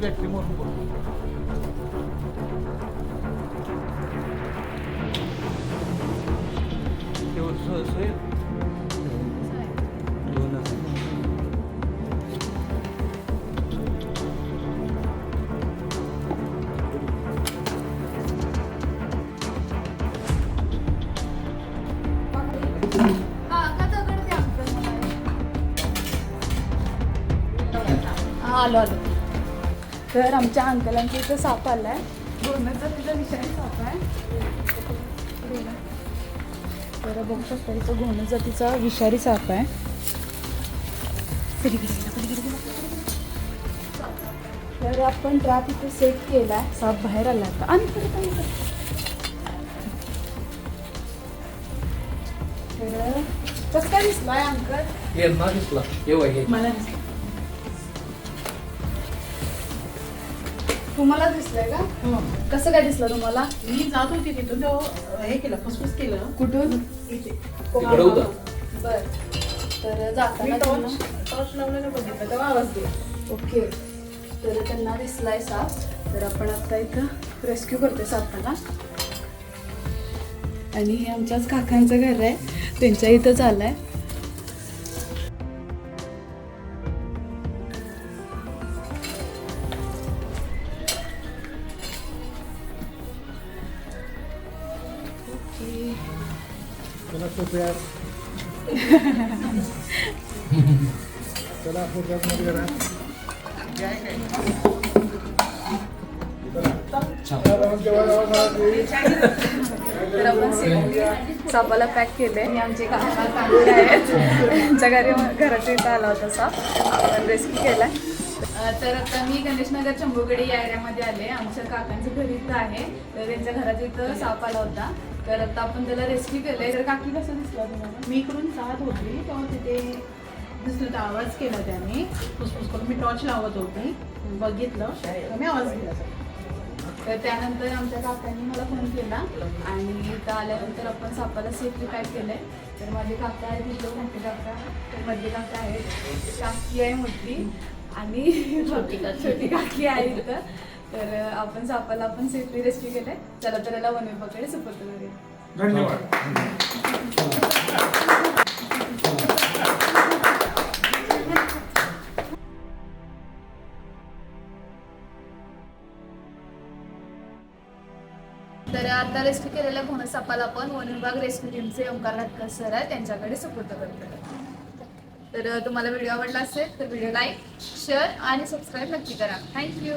चटणी मारून बोल. सोय दोनच आलो आलो. तर आमच्या अंकलांच्या इथं साप आलाय. गोंधळचा तिचा विषारी साप आहे. तर बघू शकता इथं घोणस जातीचा विषारी साप आहे. तर आपण ट्रॅप इथे सेट केलाय. साप बाहेर आला आता. तर कसं काय दिसलाय अंकल? येणार दिसला हे मला तुम्हाला दिसलंय का? कसं काय दिसलं तुम्हाला? मी जात होती तिथून तो हे केलं फुसफुस केलं. कुठून? इथे इकडं होतं. बर. तर मी जाताना टॉर्च लावलेलं बघितलं तेव्हा आवाज दिला. ओके. तर त्यांना दिसलाय साप. तर आपण आता इथं रेस्क्यू करतोय सापाला. आणि हे आमच्याच काकांचं घर आहे. त्यांच्या इथंच आलाय. चला सोप्यात चला फोटोत मध्ये करा. तर आपण सापाला पॅक केले. आणि आमचे काका काका आहेत. त्यांच्या घराच्या इथं आला होता साप. आपण रेस्क्यू केलाय. तर आता मी गणेशनगर चंबुगडी या एरियामध्ये आले. आमच्या काकांचं घर इथं आहे. तर त्यांच्या घराच्या इथं साप आला होता. तर आता आपण त्याला रेस्क्यू केलंय. तर काकी कसं दिसला तुम्हाला? मी इकडून जात होती तेव्हा तिथे दिसलं तर आवाज केला त्याने फुसफुस करून. मी टॉर्च लावत होती बघितलं तर मी आवाज दिला. तर त्यानंतर आमच्या काकांनी मला फोन केला. आणि इथं आल्यानंतर आपण सापाला सेफली पॅक केलंय. तर माझे काका आहेत तिथं मोठे काका. तर मधले काका आहेत. काकी आहे मोठी. आणि छोटी काकी आहे इथं. तर आपण सापाला आपण सेफली रेस्क्यू केलंय. चला तर याला वन विभागाकडे सुपूर्द करूया. धन्यवाद. तर आता रेस्क्यू केलेल्या घोणस सापाला आपण वन विभाग रेस्क्यू टीमचे ओंकार नाटकर सर आहे त्यांच्याकडे सुपूर्द करतो. तर तुम्हाला व्हिडिओ आवडला असेल तर व्हिडिओ लाईक, शेअर आणि सबस्क्राईब नक्की करा. थँक्यू.